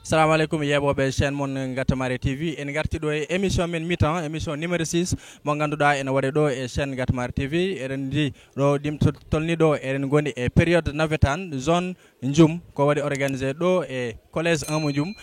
Assalamu alaikum yeboɓe chaîne mon Gatamari TV en garti ɗo e émission men mi-temps émission numéro 6 mo ganduɗa ene waɗe ɗo e chaîne Gatamari TV eɗen di ɗo ɗim tolni ɗo eɗen goni e période navetan zone Ndioum ko waɗi organisé ɗo e collège 1 mo Ndioum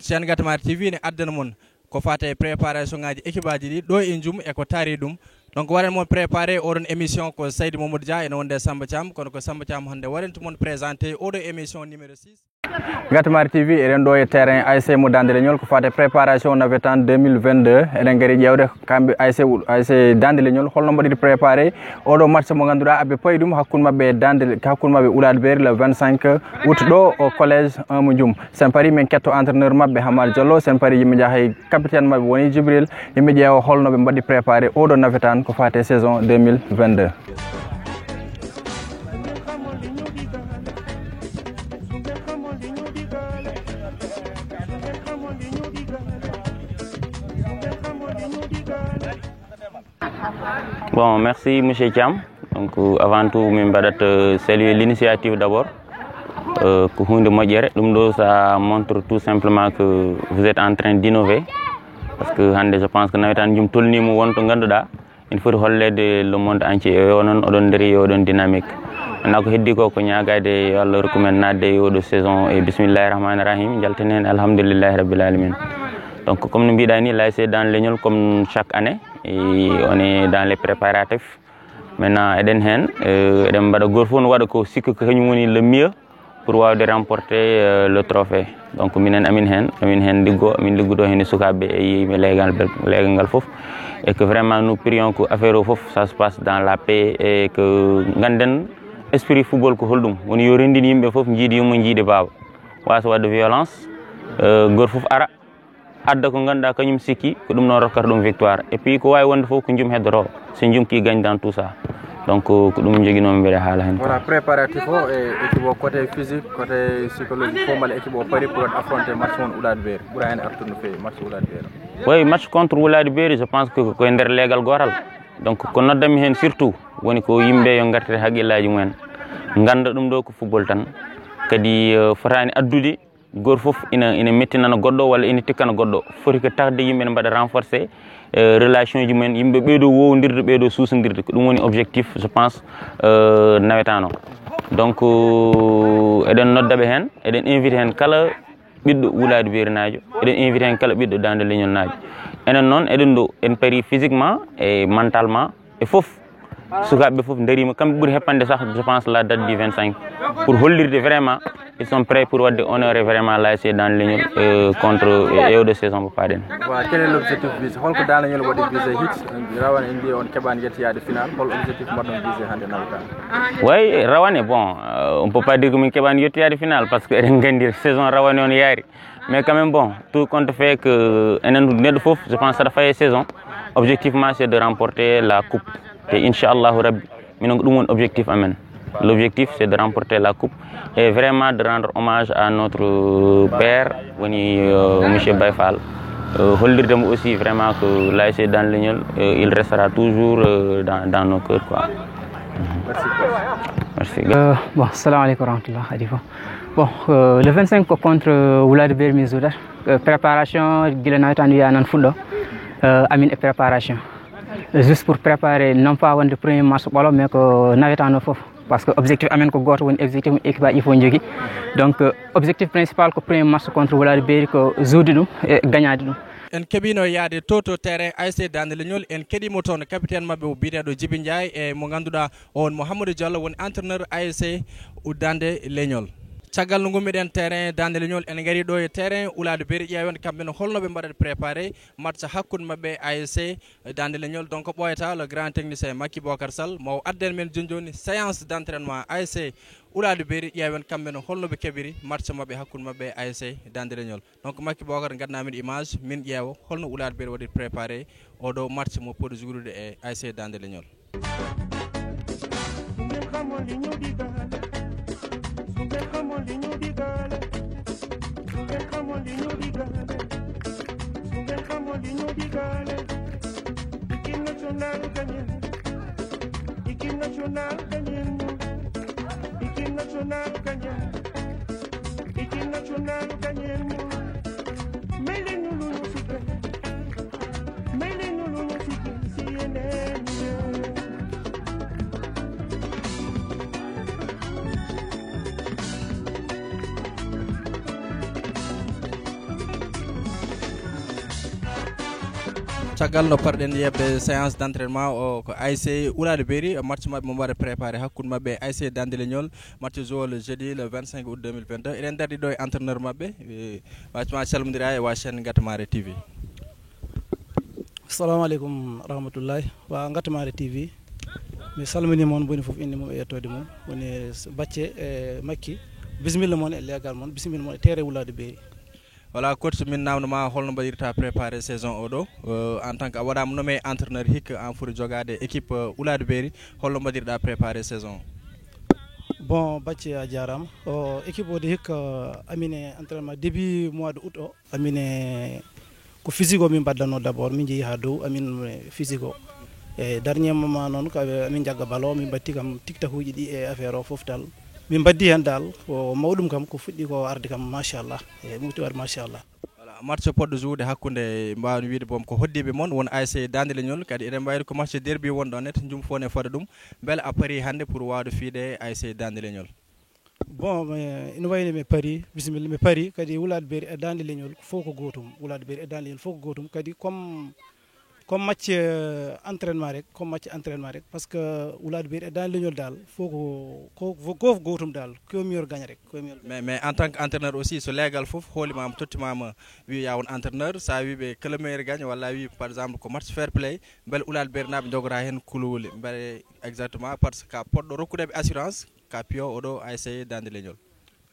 chaîne Gatamari TV ne addana mon ko fate préparation ngaji équipe aji ɗi ɗo e Ndioum e ko taari ɗum donc waɗan mon préparé oɗon émission ko Saydou Mamadou Dia ene wonde Samba Thiam kono ko Samba Thiam hande waɗanta mon présenté oɗo émission numéro 6 Gatamari TV eɗen ɗo e terrain ASC mo Dande Leñol ko fate préparation navetan 2022 eɗen gari ƴewde kamɓe ASC Dande Leñol holno mbaɗiri préparé oɗo match mo ganduɗa aɓe payi ɗum hakkude mabɓe Oulade Berry le 25 août ɗo au collège 1 mo Ndioum sen paari min ketto entraîneur mabɓe Hamad Diallo sen paari yimɓe jaa hay capitaine mabɓe woni Djibril yimɓe ƴeewa holno ɓe mbaɗi préparé oɗo navetan ko fate saison 2022 Bon, merci M. Thiam. Donc, avant tout, je saluer l'initiative d'abord. Ça montre tout simplement que vous êtes en train d'innover. Parce que je pense que il faut regarder le monde entier et on dynamique. On a dit que nous avons recommandé de saison et bismillahirrahmanirrahim. Alhamdulillah rabbil alamin. Donc, comme nous disons, là, c'est dans l'Union comme chaque année. Et on est dans les préparatifs. Maintenant, Eden Hen, Eden Badagorfon, on le mieux pour remporter le trophée. Donc, Amin Hen, Digo, Amin Ligo, Hen Sukabe et Légal Fof. Et que vraiment nous prions que l'affaire au Fof, ça se passe dans la paix et que Ganden, esprit football, que Holdum, on y aurait dit Fof, Njidi, Munji de Bab. Ou de violence, Gorfof Ara. Adda ko ganda kanyum siki ko dum non rokkar dum victoire et puis ko way wonde fof ko Ndioum heddoro c'est Ndioum qui gagne dans tout ça donc ko dum jogi non mbede hala hen voilà préparatif o et équipe côté physique côté psychologique fo mal équipe o pari pour affronter match on Oulade Berry bura hen artuno fe match Oulade Berry oui match contre Oulade Berry je pense que ko nder legal goral donc ko noddami hen surtout woni ko yimbe yo gartere haqillaji mumen ganda dum do ko football tan kadi fotani addude gor fof ina mettinana goddo walla ina tikkana goddo foti ko tagde yimbe ne bada renforcer relation ji men yimbe beedo wowdirde beedo suusodirde ko dum woni objectif je pense nawetano donc eden noddabe hen eden invite hen kala biddo Oulade Berry naajo eden invite hen kala biddo Dande Leñol naajo enen non eden do en pari physiquement et mentalement et fof sukabe fof ndarima kambe buri heppande sax je pense la date du 25 pour hollirde vraiment ils sont prêts pour honorer vraiment l'ASC Dande Leñol contre EO de saison pour Paden. Voilà, quel est l'objectif visé? Holko Dande Leñol wadi visé hit rawane indi on keban yettiyade final hol objectif modon visé hande nawta. Oui, rawane bon on peut pas dire que min keban yettiyade final parce que en gandi saison rawane on yari mais quand même bon tout compte fait que enen neddo fof je pense ça fa saison objectivement c'est de remporter la coupe et inchallah rabbi min dum won objectif amen. L'objectif, c'est de remporter la coupe et vraiment de rendre hommage à notre père, M. Baïfal. Hollirdem aussi vraiment que l'ASC Dande Leñol, il restera toujours dans nos cœurs. Quoi. Merci. Bon, salam alaikum warahmatullah. Bon, le 25 contre Oulade Berry Misouda, préparation, Gilenaïtan Fundo, Amin et préparation. Juste pour préparer, non pas le premier match, mais que Navetan Fof. Parce que l'objectif amène que goto woni objectif équipe il faut jogui donc objectif principal ko premier match contre Oulade Berry ko joude dum e gagnade dum en kebino yaade toto terrain ASC Dande Leñol en kedimo ton capitaine mabbe o biitedo Djibi Ndiaye e mo ganduda on Mouhamadou Diallo woni entraîneur ASC Dande Leñol Caggal no gummiɗen terrain Dande Leñol en gari ɗo e terrain Oulade Berry ƴeewen kamɓe no holno ɓe mbaɗat préparé match hakkude mabɓe ASC Dande Leñol donc ɓoyata le grand technicien Makki Bocar Sall mo adden men joni séance d' entraînement ASC Oulade Berry ƴeewen kamɓe no holno ɓe keɓiri match mabɓe hakkude mabɓe ASC Dande Leñol donc Makki Bocar gadnamin image min ƴeewa holno Oulade Berry waɗi préparé oɗo match mo poɗi jogrude e ASC Dande Leñol caggal no parɗen yebde séance d' entraînement o ko ASC Oulade Berry match mabɓe mo mbaɗa préparé hakkude mabɓe ASC Dande Leñol match joué le jeudi le 25 août 2022 eɗen dardi ɗo e entraîneur mabɓe wacima calmodira e wa chaîne Gatamare TV. Assalamu alaikum rahmatullahi wa Gatamare TV mi salmini moon boni fof inde mum e yettode mum woni bacce e makki bisimilla moon e legal moon bisimilla moon e terre Oulade Berry. Voilà coach min namdoma holno mbaɗirta préparé saison oɗo en tant que a waɗama nommé entraîneur hikka an foti jogade équipe Oulade Berry holno mbaɗirɗa préparé saison bon bacce a jarama o équipe o de hikka amine entraînement début mois de août o amine ko physique o min baddanno d' abord min jeehi ha dow amin physique o e dernier moment noon ko amin jagga balo min batti kam tiktak uji ɗi e affaire o foof dal min baddi hen dal ko mawɗum kam ko fuɗɗi ko arde kam machallah e mufti waɗ machallah. Voilà match poɗɗo joude hakkude mbawmi wiide boom ko hoddiɓe moon won ASC Dande Leñol kadi eɗen mbayri ko match derby wonɗo net jum fone fada ɗum beele a paari hande pour wawde fiide ASC Dande Leñol. Bon ina wayno mi paari bisimilla mi paari kadi Oulade Berry e Dande Leñol fof ko gotum Oulade Berry e Dande Leñol fof ko gotum kadi comme match entraînement rek comme match entraînement rek parce que Oulade Berry e Dande Leñol dal fof ko gotum dal ko meilleur gagne rek mais en tant que entraîneur aussi so legal fof holimama tottimama wi ya won entraîneur sa wi ɓe que le meilleur gagne walla wi par exemple ko match fair play beele Oulade Berry naɓe jogora hen kulowole beele exactement par ce que poɗɗo rokkudeɓe assurance ka piyo oɗo ASC Dande Leñol.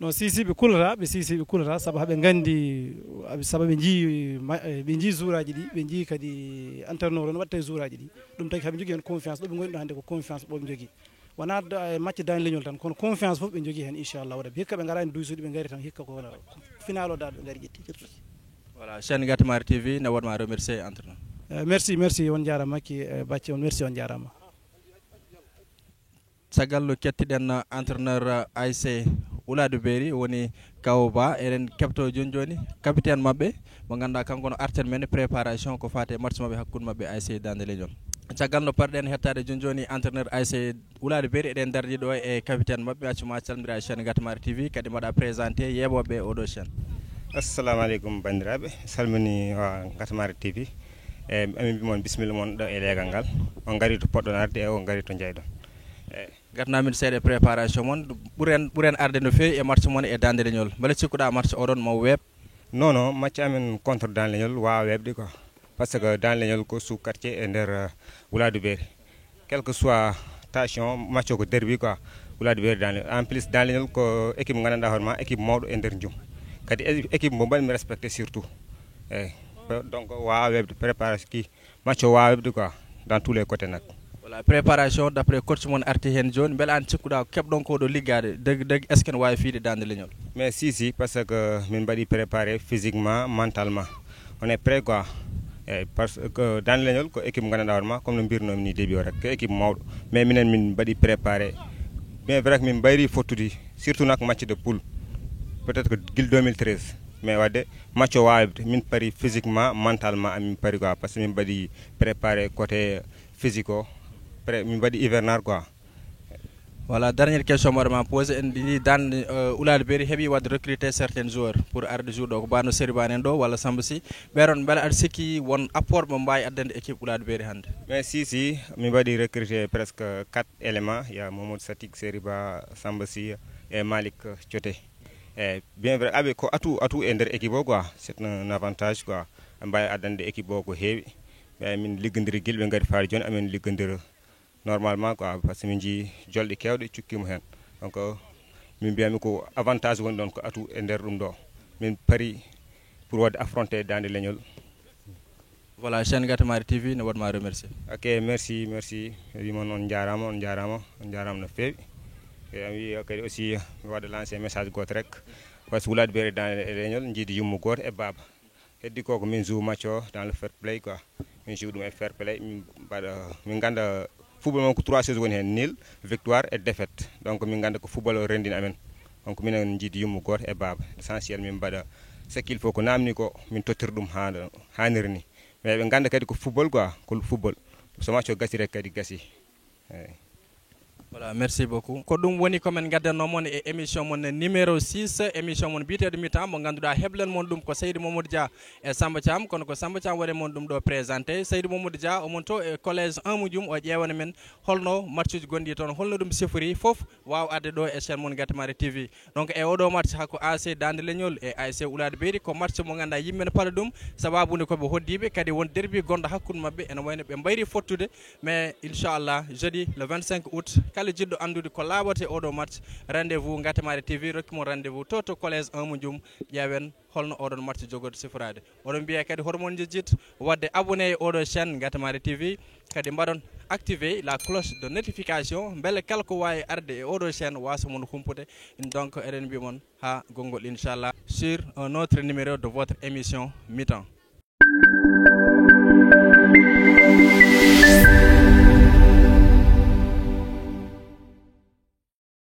non sisi ɓe kulata saabu haɓe gandi saabu ɓe jii jour aji ɗi ɓe jii kadi entraîneur o no watta e jour aji ɗi ɗum tagi haɓe jogui hen confiance ɗo ɓe goni ɗo hande ko confiance ɓoɓe jogui wona match Dande Leñol tan kono confiance foof ɓe jogui hen inchallahu rabbi hikka ɓe garani duysuɗi ɓe gari tan hikka ko final o dal ɓe gari ƴetti. Voilà chaîne Gatamare TV ne waɗma remercier entraîneur. Merci on jarama makki bacce on merci on jarama. caggal no kettiɗen entraîneur ASC Oulade Berry woni Kawba eɗen kebto joni capitaine mabɓe mo ganduɗa kanko no arten men préparation ko fate match mabɓe hakkude mabɓe ASC Dande Leñol. caggal no parɗen hettade joni entraîneur ASC Oulade Berry eɗen dardi ɗo e capitaine mabɓe accuma calmira e chaîne Gatamare TV kadi mbaɗa présenté yeɓoɓe oɗo chaîne. Assalamu aleykum bandiraɓe salmini wa Gatamare TV e amin mbimon bisimilla moon ɗo e leegal ngal on gari to poɗɗon arde e on gari to jeyɗon gatnamin seeɗa préparation moon ɓuuren arde no fewi e match moon e Dande Leñol beele cikkuɗa match oɗon mo weeb non match amen contre Dande Leñol wawa webde quoi parce que Dande Leñol ko sous quartier e nder Oulade Berry quel que soit station match o ko derby quoi Oulade Berry Dande en plus Dande Leñol ko équipe mo gandanɗa hoorema équipe mawɗo e nder jum kadi équipe mo mbaɗmi respecté surtout eyyi donc wawa webde préparation ki match o wawa webde quoi dans tous les côtés nak. Voilà préparation d'après coach mon arti hen joni beele an cikkuɗa kebɗon ko ɗo liggade deg est ce que ne wawi fiide Dande Leñol. Mais si parce que min mbaɗi préparé physiquement mentalement on est prêt quoi parce que Dande Leñol ko équipe gandanɗa hoorema comme no mbirnomi ni début o rek ko équipe mawɗo mais minen min mbaɗi préparé bien vrai que min mbayri fottude surtout nak match de poule peut être que guil 2013 mais wadde match o wawde min pari physiquement mentalement amin pari quoi parce que min mbaɗi préparé côté physique o min mbaɗi hivernage quoi. Voilà dernière question moɗoma posé en ɗi Dande Oulade Berry heeɓi wadde recruter certains joueurs pour arde jour ɗo ko bano Seribane en ɗo walla Samba Sy ɓeɗon beele aɗa sikki won apport mo mbawi addande équipe Oulade Berry hande. Mais si min mbaɗi recruter presque 4 éléments il y a Mamadou Satik Seriba Samba Sy et Malik Thioté et bien vrai aɓe ko atout e nder équipe o quoi c'est un avantage quoi mbawi addande équipe o ko heewi mais min liggodiri guilɓe gari faade joni amin liggodira normalement quoi parce que min jii jolɗe kewɗe cukkimo hen donc min mbiyami ko avantage woni ɗon ko atout e nder ɗum ɗo min pari pour wadde affronté Dande Leñol. Voilà chaîne Gatamare TV ne waɗma remercier. Ok merci wimon on jarama no fewi e wi kadi aussi mi waɗa lancé message goto rek parce que Oulade Berry Dande Leñol jiidi yummu goto e baba heddi ko min joue match o dans le fair play quoi min joue ɗum e fair play min ganda football mon ko 3 choses woni hen nil victoire et défaite donc min ganda ko football o rendini amen donc minen jiidi yummu goto e baba essentiel min mbaɗa ce qu'il faut ko namni ko min tottira ɗum haniri ni mais ɓe ganda kadi ko football quoi ko football so match o gasi rek kadi gasi eyyi Voilà, merci beaucoup. Ko dum woni ko men gaddanno mon e émission mon numéro 6 émission mon biteede mi-temps mo ganduda heblen mon dum ko Seydou Mamadou Dia e Samba Thiam kono ko Samba Thiam wari mon dum do présenté Seydou Mamadou Dia o mon to e collège 1 Moudioum o ƴewana men holno matchuji gondi toon holno dum sifori fof waw adde do e chaîne mon Gatamari TV. Donc e odo match hakko AC Dande Leñol e ASC Oulade Beeri ko match mo ganda yimmen pala dum sababu ko be hoddibe kadi won derby gondo hakkude mabbe ene wayno be mbayri fottude mais inchallah jeudi le 25 août kala jiddo andude ko labote odo match rendez-vous Gatamari TV rokki mon rendez-vous toto collège 1 Moudioum ƴeewen holno odon match jogorde sifrade odon biya kadi hormon jejjit wadde abonné odo chaîne Gatamari TV kadi mbadon activer la cloche de notification belle kala ko wawi arde e odo chaîne wasa mon humpude donc eden bi mon ha gongol inchallah sur un autre numéro de votre émission mi-temps.